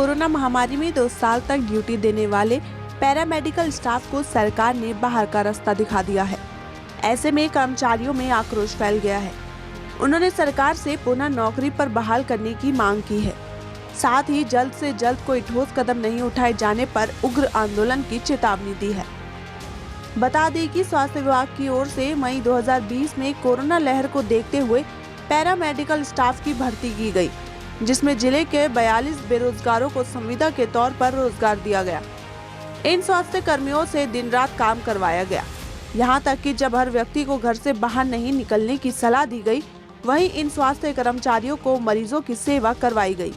Corona महामारी में 2 साल तक ड्यूटी देने वाले पैरामेडिकल स्टाफ को सरकार ने बाहर का रास्ता दिखा दिया है। ऐसे में कर्मचारियों में आक्रोश फैल गया है। उन्होंने सरकार से पुनः नौकरी पर बहाल करने की मांग की है। साथ ही जल्द से जल्द कोई ठोस कदम नहीं उठाए जाने पर उग्र आंदोलन की चेतावनी दी है। बता दें कि स्वास्थ्य विभाग की ओर से मई 2020 में कोरोना लहर को देखते हुए पैरामेडिकल स्टाफ की भर्ती की गई, जिसमें जिले के 42 बेरोजगारों को संविदा के तौर पर रोजगार दिया गया। इन स्वास्थ्य कर्मियों से दिन रात काम करवाया गया, यहाँ तक कि जब हर व्यक्ति को घर से बाहर नहीं निकलने की सलाह दी गई, वहीं इन स्वास्थ्य कर्मचारियों को मरीजों की सेवा करवाई गई।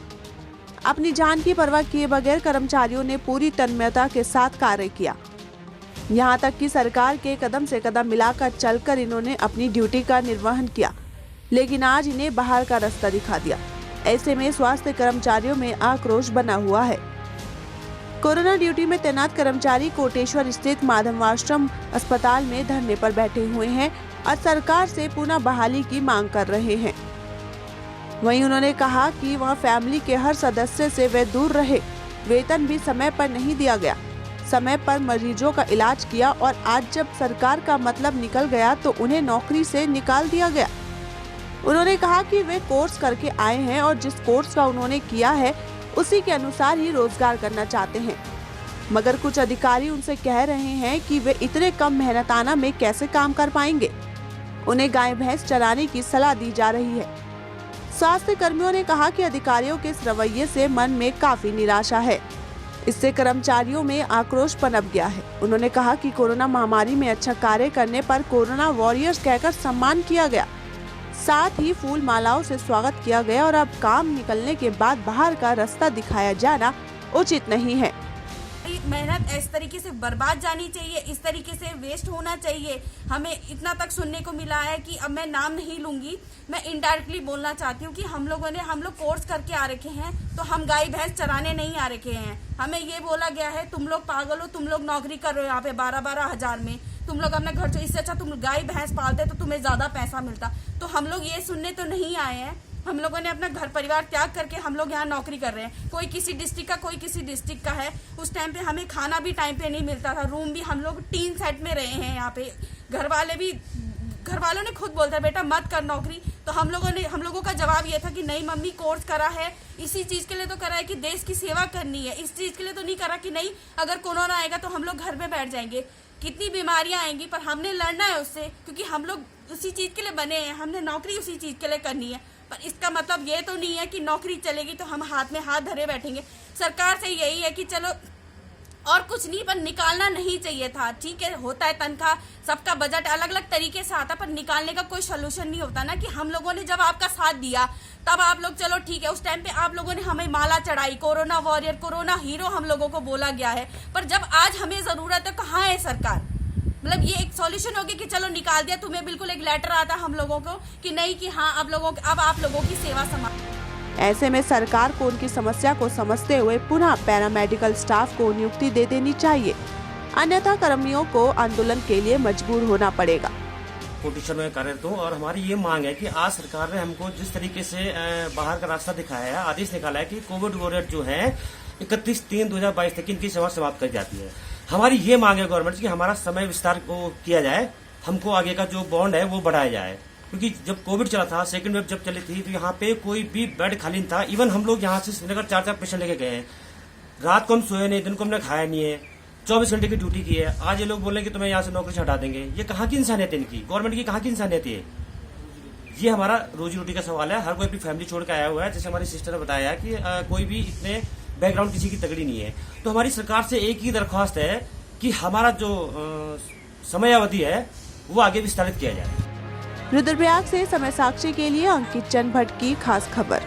अपनी जान की परवाह किए बगैर कर्मचारियों ने पूरी तन्मयता के साथ कार्य किया। यहाँ तक कि सरकार के कदम से कदम मिलाकर चलकर इन्होंने अपनी ड्यूटी का निर्वहन किया, लेकिन आज इन्हें बाहर का रास्ता दिखा दिया। ऐसे में स्वास्थ्य कर्मचारियों में आक्रोश बना हुआ है। कोरोना ड्यूटी में तैनात कर्मचारी कोटेश्वर स्थित माधवाश्रम अस्पताल में धरने पर बैठे हुए हैं और सरकार से पुनः बहाली की मांग कर रहे हैं। वहीं उन्होंने कहा कि वह फैमिली के हर सदस्य से वे दूर रहे, वेतन भी समय पर नहीं दिया गया, समय पर मरीजों का इलाज किया और आज जब सरकार का मतलब निकल गया तो उन्हें नौकरी से निकाल दिया गया। उन्होंने कहा कि वे कोर्स करके आए हैं और जिस कोर्स का उन्होंने किया है उसी के अनुसार ही रोजगार करना चाहते हैं, मगर कुछ अधिकारी उनसे कह रहे हैं कि वे इतने कम मेहनताना में कैसे काम कर पाएंगे। उन्हें गाय भैंस चराने की सलाह दी जा रही है। स्वास्थ्य कर्मियों ने कहा कि अधिकारियों के इस रवैये से मन में काफी निराशा है। इससे कर्मचारियों में आक्रोश पनप गया है। उन्होंने कहा कि कोरोना महामारी में अच्छा कार्य करने पर कोरोना वॉरियर्स कहकर सम्मान किया गया, साथ ही फूल मालाओं से स्वागत किया गया और अब काम निकलने के बाद बाहर का रास्ता दिखाया जाना उचित नहीं है। मेहनत इस तरीके से बर्बाद जानी चाहिए, इस तरीके से वेस्ट होना चाहिए। हमें इतना तक सुनने को मिला है कि अब मैं नाम नहीं लूंगी, मैं इनडायरेक्टली बोलना चाहती हूँ कि हम लोग कोर्स करके आ रखे हैं, तो हम गाय भैंस चराने नहीं आ रखे हैं। हमें ये बोला गया है तुम लोग पागल हो, तुम लोग नौकरी कर रहे हो यहाँ पे 12-12 हजार में, तुम लोग अपने घर से, इससे अच्छा तुम गाय भैंस पालते तो तुम्हें ज्यादा पैसा मिलता। तो हम लोग ये सुनने तो नहीं आए हैं। हम लोगों ने अपना घर परिवार त्याग करके हम लोग यहाँ नौकरी कर रहे हैं। कोई किसी डिस्ट्रिक्ट का, कोई किसी डिस्ट्रिक्ट का है। उस टाइम पे हमें खाना भी टाइम पे नहीं मिलता था, रूम भी हम लोग टीन सेट में रहे हैं यहाँ पे। घर वालों ने खुद बोलता बेटा मत कर नौकरी, तो हम लोगों का जवाब ये था कि नहीं मम्मी कोर्स करा है, इसी चीज के लिए तो करा है कि देश की सेवा करनी है, इस चीज के लिए तो नहीं करा कि नहीं अगर कोरोना आएगा तो हम लोग घर में बैठ जाएंगे, कितनी बीमारियां आएंगी पर हमने लड़ना है उससे, क्योंकि हम लोग उसी चीज के लिए बने हैं, हमने नौकरी उसी चीज के लिए करनी है। पर इसका मतलब ये तो नहीं है कि नौकरी चलेगी तो हम हाथ में हाथ धरे बैठेंगे। सरकार से यही है कि चलो और कुछ नहीं, पर निकालना नहीं चाहिए था। ठीक है, होता है तनख्वाह, सबका बजट अलग अलग तरीके से आता, पर निकालने का कोई सोल्यूशन नहीं होता ना। कि हम लोगों ने जब आपका साथ दिया तब आप लोग चलो ठीक है, उस टाइम पे आप लोगों ने हमें माला चढ़ाई, कोरोना वॉरियर, कोरोना हीरो हम लोगों को बोला गया है, पर जब आज हमें जरूरत है कहाँ है सरकार? मतलब ये एक सॉल्यूशन हो गया कि चलो निकाल दिया, तुम्हें बिल्कुल एक लेटर आता हम लोगों को कि नहीं कि हाँ अब आप लोगों की सेवा समाप्त। ऐसे में सरकार को उनकी समस्या को समझते हुए पुनः पैरामेडिकल स्टाफ को नियुक्ति दे देनी चाहिए, अन्यथा कर्मियों को आंदोलन के लिए मजबूर होना पड़ेगा। कोटेश्वर में कार्यरत हूँ और हमारी ये मांग है कि आज सरकार ने हमको जिस तरीके से बाहर का रास्ता दिखाया है, आदेश निकाला है कि कोविड वॉरियर जो है 31/3/2022 तक इनकी सेवा समाप्त कर जाती है। हमारी ये मांग है गवर्नमेंट की हमारा समय विस्तार को किया जाए, हमको आगे का जो बॉन्ड है वो बढ़ाया जाए, क्योंकि जब कोविड चला था, सेकंड वेव जब चली थी, तो यहाँ पे कोई भी बेड खाली नहीं था। इवन हम लोग यहाँ से श्रीनगर 4 पेशेंट लेके गए हैं, रात को हम सोए नहीं, दिन को हमने खाया नहीं है, 24 घंटे की ड्यूटी की है। आज ये लोग बोल रहे हैं कि तुम्हें यहाँ से नौकरी से हटा देंगे। ये कहाँ की इंसानियत है इनकी, गवर्नमेंट की कहाँ की इंसानियत है? ये हमारा रोजी रोटी का सवाल है। हर कोई अपनी फैमिली छोड़ के आया हुआ है। जैसे हमारी सिस्टर ने बताया कि कोई भी इतने बैकग्राउंड किसी की तगड़ी नहीं है। तो हमारी सरकार से एक ही दरख्वास्त है कि हमारा जो समय अवधि है वो आगे विस्तारित किया जाए। रुद्रप्रयाग से समय साक्षी के लिए अंकित चंद भट्ट की खास खबर।